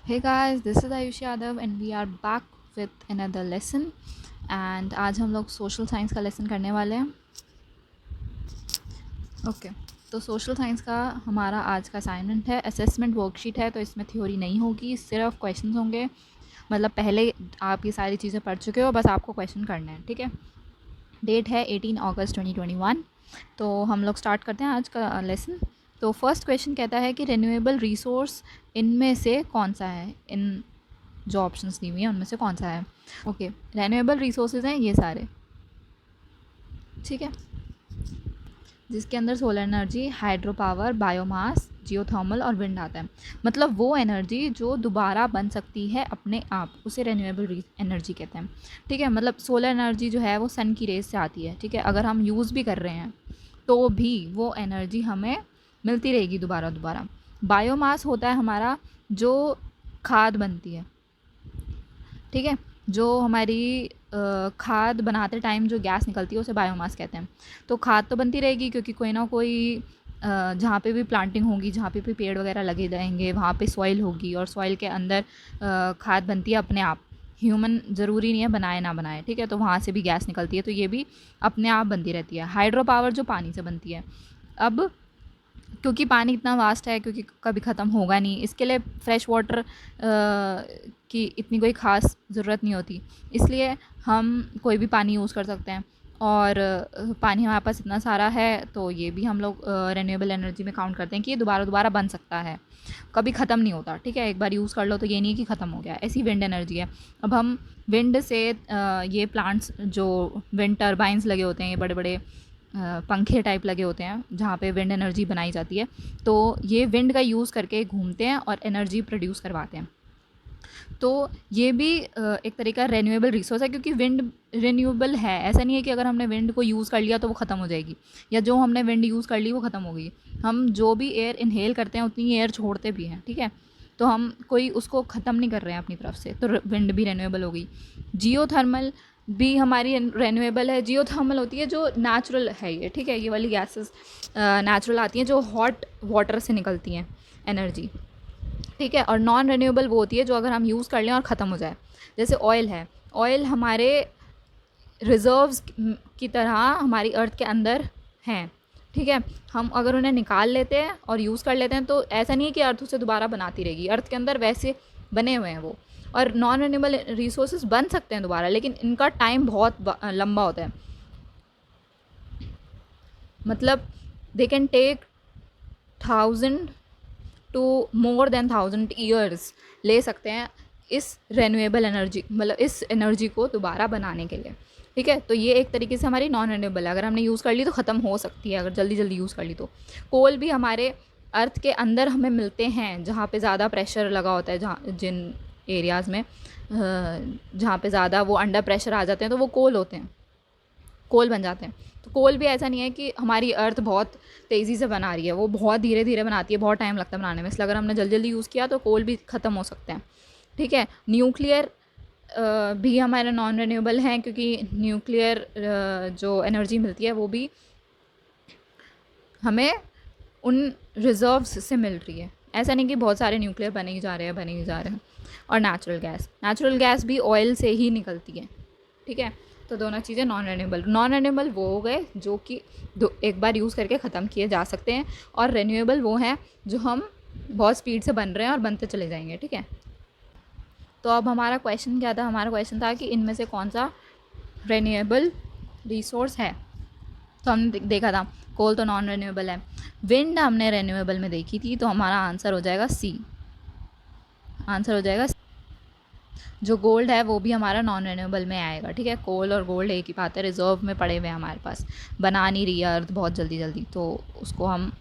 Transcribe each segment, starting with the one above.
Hey guys, this is Ayush Yadav and we are back with another lesson and आज हम लोग social science का lesson करने वाले हैं। ओके तो सोशल साइंस का हमारा आज का असाइनमेंट है, असेसमेंट वर्कशीट है, तो इसमें थ्योरी नहीं होगी, सिर्फ क्वेश्चंस होंगे। मतलब पहले आप ये सारी चीज़ें पढ़ चुके हो, बस आपको क्वेश्चन करना है, ठीक है। डेट है 18 अगस्त 2021। तो हम लोग स्टार्ट करते हैं आज का लेसन। तो फर्स्ट क्वेश्चन कहता है कि रिन्यूएबल रिसोर्स इनमें से कौन सा है, इन जो ऑप्शंस दी हुई हैं उनमें से कौन सा है। ओके, रिन्यूएबल रिसोर्सेज हैं ये सारे, ठीक है, जिसके अंदर solar energy, hydro power, biomass, geothermal और विंड आता है। मतलब वो एनर्जी जो दोबारा बन सकती है अपने आप, उसे रिन्यूएबल एनर्जी कहते हैं, ठीक है। मतलब सोलर एनर्जी जो है वो सन की रेस से आती है, ठीक है। अगर हम यूज़ भी कर रहे हैं तो भी वो एनर्जी हमें मिलती रहेगी दोबारा दोबारा। बायोमास होता है हमारा जो खाद बनती है, ठीक है, जो हमारी खाद बनाते टाइम जो गैस निकलती है उसे बायोमास कहते हैं। तो खाद तो बनती रहेगी क्योंकि कोई ना कोई जहाँ पे भी प्लांटिंग होगी, जहाँ पे भी पेड़ वगैरह लगे जाएंगे, वहाँ पे सॉइल होगी और सॉइल के अंदर खाद बनती है अपने आप। ह्यूमन ज़रूरी नहीं है बनाए ना बनाए, ठीक है। तो वहाँ से भी गैस निकलती है, तो ये भी अपने आप बनती रहती है। हाइड्रो पावर जो पानी से बनती है, अब क्योंकि पानी इतना वास्ट है, क्योंकि कभी ख़त्म होगा नहीं, इसके लिए फ्रेश वाटर की इतनी कोई ख़ास ज़रूरत नहीं होती, इसलिए हम कोई भी पानी यूज़ कर सकते हैं। और पानी हमारे पास इतना सारा है तो ये भी हम लोग रिन्यूएबल एनर्जी में काउंट करते हैं कि ये दोबारा दोबारा बन सकता है, कभी ख़त्म नहीं होता, ठीक है। एक बार यूज़ कर लो तो ये नहीं कि ख़त्म हो गया। ऐसी विंड एनर्जी है। अब हम विंड से ये प्लांट्स जो विंड टर्बाइंस लगे होते हैं, ये बड़े बड़े पंखे टाइप लगे होते हैं जहाँ पे विंड एनर्जी बनाई जाती है, तो ये विंड का यूज़ करके घूमते हैं और एनर्जी प्रोड्यूस करवाते हैं। तो ये भी एक तरीका रेन्यूएबल रिसोर्स है, क्योंकि विंड रिन्यूएबल है। ऐसा नहीं है कि अगर हमने विंड को यूज़ कर लिया तो वो ख़त्म हो जाएगी, या जो हमने विंड यूज़ कर ली वो ख़त्म हो गई। हम जो भी एयर इनहेल करते हैं उतनी एयर छोड़ते भी हैं, ठीक है। तो हम कोई उसको ख़त्म नहीं कर रहे हैं अपनी तरफ से, तो विंड भी रेन्यूएबल हो गई। जियोथर्मल भी हमारी रेन्यूएबल है। जियोथर्मल होती है जो नेचुरल है ये, ठीक है। ये वाली गैसेस नेचुरल आती हैं जो हॉट वाटर से निकलती हैं एनर्जी, ठीक है। और नॉन रिन्यूएबल वो होती है जो अगर हम यूज़ कर लें और ख़त्म हो जाए। जैसे ऑयल है, ऑयल हमारे रिजर्व्स की तरह हमारी अर्थ के अंदर हैं, ठीक है। हम अगर उन्हें निकाल लेते हैं और यूज़ कर लेते हैं तो ऐसा नहीं है कि अर्थ उसे दोबारा बनाती रहेगी, अर्थ के अंदर वैसे बने हुए हैं वो। और नॉन रिन्यूएबल रिसोर्सेज बन सकते हैं दोबारा, लेकिन इनका टाइम बहुत लंबा होता है। मतलब they can take 1000 to more than 1000 years ले सकते हैं इस रेन्यूएबल एनर्जी, मतलब इस एनर्जी को दोबारा बनाने के लिए, ठीक है। तो ये एक तरीके से हमारी नॉन रिन्यूएबल है। अगर हमने यूज़ कर ली तो ख़त्म हो सकती है, अगर जल्दी जल्दी यूज़ कर ली तो। कोल भी हमारे अर्थ के अंदर हमें मिलते हैं, जहाँ पे ज़्यादा प्रेशर लगा होता है, जहाँ जिन एरियाज़ में जहाँ पे ज़्यादा वो अंडर प्रेशर आ जाते हैं तो वो कोल होते हैं, कोल बन जाते हैं। तो कोल भी ऐसा नहीं है कि हमारी अर्थ बहुत तेज़ी से बना रही है, वो बहुत धीरे धीरे बनाती है, बहुत टाइम लगता है बनाने में, इसलिए अगर हमने जल्दी जल्दी यूज़ किया तो कोल भी ख़त्म हो सकते हैं, ठीक है। न्यूक्लियर भी हमारे नॉन रिन्यूएबल हैं, क्योंकि न्यूक्लियर जो एनर्जी मिलती है वो भी हमें उन रिजर्व्स से मिल रही है। ऐसा नहीं कि बहुत सारे न्यूक्लियर बने ही जा रहे हैं, बने ही जा रहे हैं। और नेचुरल गैस भी ऑयल से ही निकलती है, ठीक है। तो दोनों चीज़ें नॉन रिन्यूएबल वो हो गए जो कि एक बार यूज़ करके ख़त्म किए जा सकते हैं, और रिन्यूएबल वो हैं जो हम बहुत स्पीड से बन रहे हैं और बनते चले जाएंगे, ठीक है। तो अब हमारा क्वेश्चन क्या था, हमारा क्वेश्चन था कि इनमें से कौन सा रिन्यूएबल रिसोर्स है। तो हमने देखा था कोल तो नॉन रिन्यूएबल है, विंड हमने रिन्यूएबल में देखी थी, तो हमारा आंसर हो जाएगा सी। आंसर हो जाएगा जो गोल्ड है वो भी हमारा नॉन रिन्यूएबल में आएगा, ठीक है। कोल और गोल्ड एक ही बात है, रिजर्व में पड़े हुए हैं हमारे पास, बना नहीं रही है अर्थ बहुत जल्दी जल्दी, तो उसको हम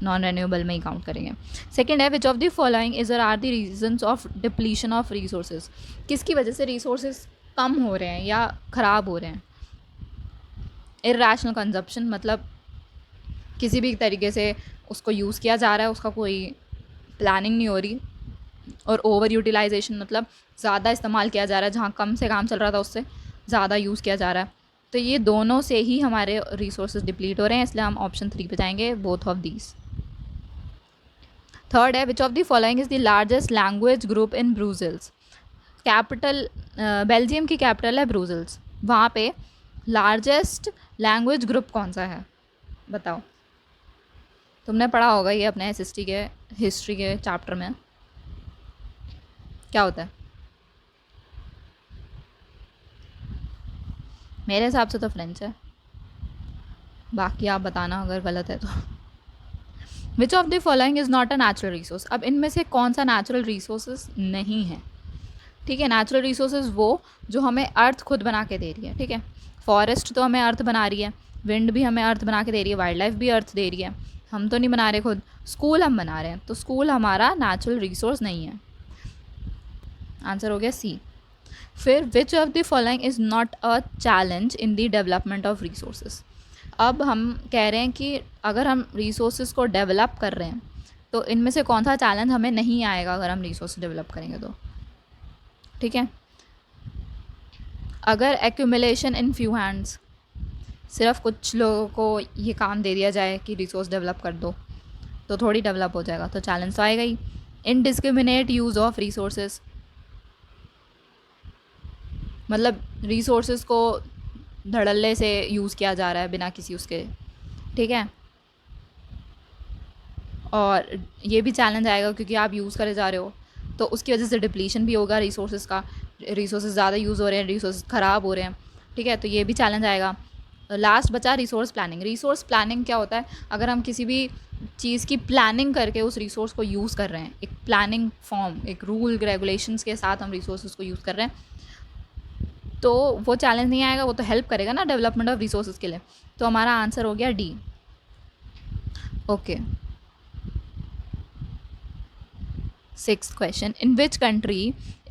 नॉन रिन्यूएबल में ही काउंट करेंगे। सेकंड है, which of the following is are the reasons of depletion of resources. किसकी वजह से रिसोर्सेज कम हो रहे हैं या ख़राब हो रहे हैं। इर्रेशनल कंजप्शन, मतलब किसी भी तरीके से उसको यूज़ किया जा रहा है, उसका कोई प्लानिंग नहीं हो रही। और ओवर यूटिलाइजेशन, मतलब ज़्यादा इस्तेमाल किया जा रहा है, जहाँ कम से काम चल रहा था उससे ज़्यादा यूज़ किया जा रहा है। तो ये दोनों से ही हमारे रिसोर्सेज डिप्लीट हो रहे हैं, इसलिए हम ऑप्शन 3 पे जाएंगे, बोथ ऑफ दीज। थर्ड है, which of the following is the largest language group in Brussels. Capital, Belgium की कैपिटल है ब्रूजल्स, वहाँ पे लार्जेस्ट लैंग्वेज ग्रुप कौन सा है, बताओ। तुमने पढ़ा होगा ये अपने एसएसटी के हिस्ट्री के चैप्टर में, क्या होता है। मेरे हिसाब से तो फ्रेंच है, बाकी आप बताना अगर गलत है तो। विच of the following is not a natural resource. अब इनमें से कौन सा नेचुरल रिसोर्सेज नहीं है, ठीक है। नेचुरल रिसोर्सेज वो जो हमें अर्थ खुद बना के दे रही है, ठीक है। फॉरेस्ट तो हमें अर्थ बना रही है, विंड भी हमें अर्थ बना के दे रही है, वाइल्ड लाइफ भी अर्थ दे रही है, हम तो नहीं बना रहे खुद। स्कूल हम बना रहे हैं, तो स्कूल हमारा नेचुरल रिसोर्स नहीं है। आंसर हो गया सी। फिर विच of the following is not a challenge in the development of resources. अब हम कह रहे हैं कि अगर हम रिसोर्सेज को डेवलप कर रहे हैं तो इनमें से कौन सा चैलेंज हमें नहीं आएगा अगर हम रिसोर्स डेवलप करेंगे तो, ठीक है। अगर एक्यूमुलेशन इन फ्यू हैंड्स, सिर्फ कुछ लोगों को ये काम दे दिया जाए कि रिसोर्स डेवलप कर दो तो थोड़ी डेवलप हो जाएगा, तो चैलेंज तो आएगा ही। इनडिस्क्रिमिनेट यूज़ ऑफ रिसोर्सेज, मतलब रिसोर्सेज को धड़ल्ले से यूज़ किया जा रहा है बिना किसी उसके, ठीक है। और ये भी चैलेंज आएगा क्योंकि आप यूज़ करे जा रहे हो तो उसकी वजह से डिप्लीशन भी होगा रिसोर्सेज का, रिसोर्सेज ज़्यादा यूज़ हो रहे हैं, रिसोर्स ख़राब हो रहे हैं, ठीक है। तो ये भी चैलेंज आएगा। लास्ट बचा रिसोर्स प्लानिंग। रिसोर्स प्लानिंग क्या होता है, अगर हम किसी भी चीज़ की प्लानिंग करके उस रिसोर्स को यूज़ कर रहे हैं, एक प्लानिंग फॉर्म, एक रूल रेगुलेशंस के साथ हम रिसोर्स को यूज़ कर रहे हैं, तो वो चैलेंज नहीं आएगा, वो तो हेल्प करेगा ना डेवलपमेंट ऑफ रिसोर्सेज के लिए। तो हमारा आंसर हो गया D. Okay, 6th question, in which country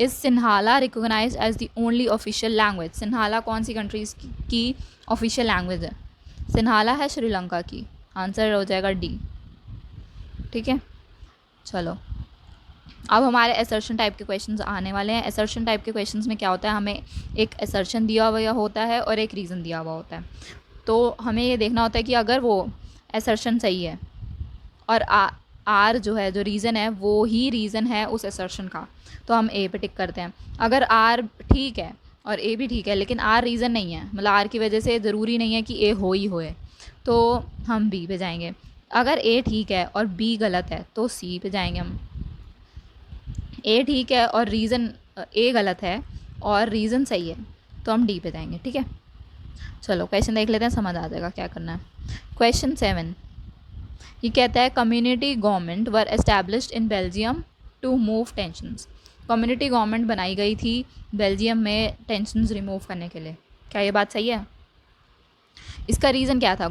is Sinhala recognized as the only official language? Sinhala कौन सी कंट्रीज की ऑफिशियल लैंग्वेज है? सिन्हाला है श्रीलंका की, आंसर हो जाएगा डी, ठीक है। चलो अब हमारे असर्शन टाइप के क्वेश्चंस आने वाले हैं। असर्शन टाइप के क्वेश्चंस में क्या होता है, हमें एक असर्शन दिया हुआ होता है और एक रीज़न दिया हुआ होता है, तो हमें ये देखना होता है कि अगर वो असर्शन सही है और आर जो है, जो रीज़न है वो ही रीज़न है उस असर्शन का, तो हम ए पे टिक करते हैं। अगर आर ठीक है और ए भी ठीक है लेकिन आर रीज़न नहीं है, मतलब आर की वजह से ज़रूरी नहीं है कि ए हो ही होए, तो हम बी पे जाएंगे। अगर ए ठीक है और बी गलत है तो सी पे जाएंगे हम। ए ठीक है और रीज़न, ए गलत है और रीज़न सही है तो हम डी पे जाएंगे, ठीक है। चलो क्वेश्चन देख लेते हैं, समझ आ जाएगा क्या करना है। क्वेश्चन 7 ये कहता है community government were established in Belgium to move tensions. Community government बनाई गई थी बेल्जियम में टेंशंस रिमूव करने के लिए, क्या ये बात सही है? इसका रीज़न क्या था?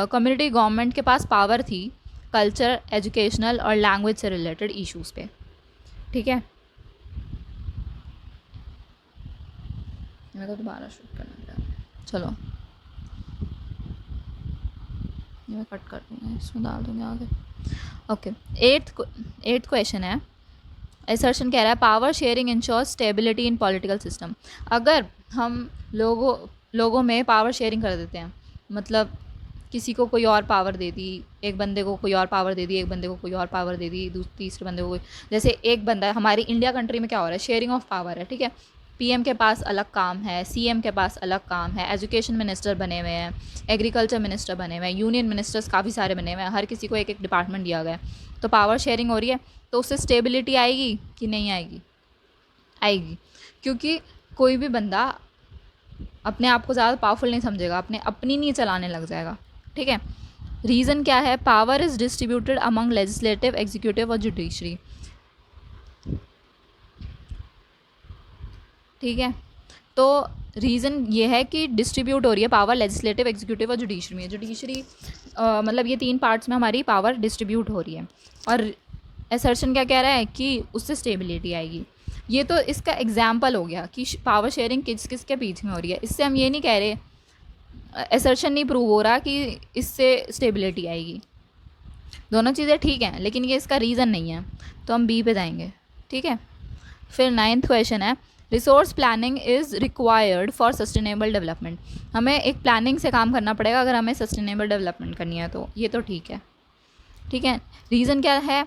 कम्युनिटी गवर्नमेंट के पास पावर थी कल्चर, एजुकेशनल और लैंग्वेज से रिलेटेड इश्यूज़ पे, ठीक है। मेरे को दोबारा शूट करना है, चलो मैं कट कर दूँगी, इसमें डाल दूँगी आगे। ओके, 8th क्वेश्चन है, असर्शन कह रहा है power sharing ensures stability in political system. अगर हम लोगों में पावर शेयरिंग कर देते हैं, मतलब किसी को कोई और पावर दे दी, एक बंदे को कोई और पावर दे दी, एक बंदे को कोई और पावर दे दी, तीसरे बंदे को कोई, जैसे एक बंदा है, हमारी इंडिया कंट्री में क्या हो रहा है, शेयरिंग ऑफ पावर है, ठीक है। पीएम के पास अलग काम है, सीएम के पास अलग काम है, एजुकेशन मिनिस्टर बने हुए हैं, एग्रीकल्चर मिनिस्टर बने हुए हैं, यूनियन मिनिस्टर्स काफ़ी सारे बने हुए हैं, हर किसी को एक एक डिपार्टमेंट दिया गया है, तो पावर शेयरिंग हो रही है, तो उससे स्टेबिलिटी आएगी कि नहीं आएगी? आएगी, क्योंकि कोई भी बंदा अपने आप को ज़्यादा पावरफुल नहीं समझेगा, अपनी नहीं चलाने लग जाएगा, ठीक है। रीज़न क्या है? Power is distributed among legislative, executive और जुडिशरी, ठीक है। तो रीज़न ये है कि डिस्ट्रीब्यूट हो रही है पावर लेजिस्लेटिव, एग्जीक्यूटिव और जुडिशरी में। जुडिशरी मतलब ये 3 पार्ट्स में हमारी पावर डिस्ट्रीब्यूट हो रही है, और असर्शन क्या कह रहा है कि उससे स्टेबिलिटी आएगी। ये तो इसका एग्जाम्पल हो गया कि पावर शेयरिंग किस किस के बीच में हो रही है, इससे हम ये नहीं कह रहे, असर्शन नहीं प्रूव हो रहा कि इससे स्टेबिलिटी आएगी। दोनों चीज़ें ठीक हैं लेकिन ये इसका रीज़न नहीं है, तो हम बी पे जाएंगे, ठीक है। फिर 9th क्वेश्चन है resource planning is required for sustainable development. हमें एक प्लानिंग से काम करना पड़ेगा अगर हमें सस्टेनेबल डेवलपमेंट करनी है, तो ये तो ठीक है, ठीक है। रीज़न क्या है?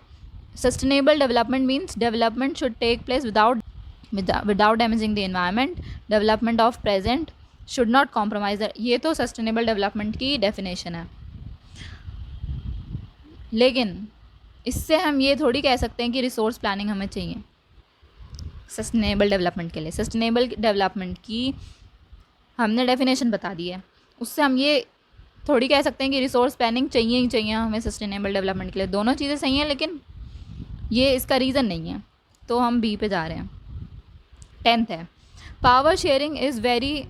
Sustainable development means development should take place without damaging the environment, development of present should not compromise. ये तो सस्टेनेबल डेवलपमेंट की डेफिनेशन है, लेकिन इससे हम ये थोड़ी कह सकते हैं कि रिसोर्स प्लानिंग हमें चाहिए सस्टेनेबल डेवलपमेंट के लिए। सस्टेनेबल डेवलपमेंट की हमने डेफिनेशन बता दी है, उससे हम ये थोड़ी कह सकते हैं कि रिसोर्स प्लानिंग चाहिए ही चाहिए हमें सस्टेनेबल डेवलपमेंट के लिए। दोनों चीज़ें सही हैं, लेकिन ये इसका रीज़न नहीं है। तो हम बी पे जा रहे हैं। 10th है, power sharing is very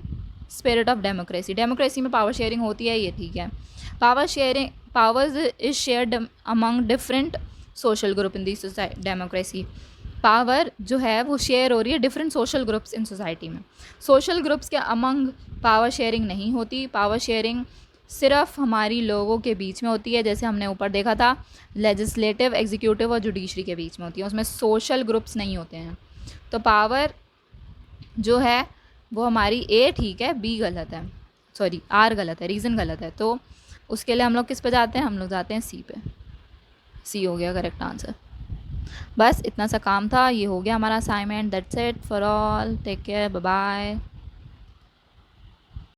spirit of democracy. Democracy में पावर शेयरिंग होती है, ये ठीक है। Powers is shared among different social group in the society. Democracy power जो है वो शेयर हो रही है different social groups in society में। सोशल ग्रुप्स के अमंग पावर शेयरिंग नहीं होती। पावर शेयरिंग सिर्फ हमारी लोगों के बीच में होती है, जैसे हमने ऊपर देखा था लेजिस्लेटिव, एग्जीक्यूटिव और जुडिशरी के बीच में होती है, उसमें सोशल ग्रुप्स नहीं होते हैं। तो पावर जो है वो हमारी ए ठीक है, बी गलत है, सॉरी आर गलत है, रीज़न गलत है। तो उसके लिए हम लोग किस पे जाते हैं, हम लोग जाते हैं सी पे। सी हो गया करेक्ट आंसर। बस इतना सा काम था, ये हो गया हमारा assignment. That's it for all, take care, bye bye.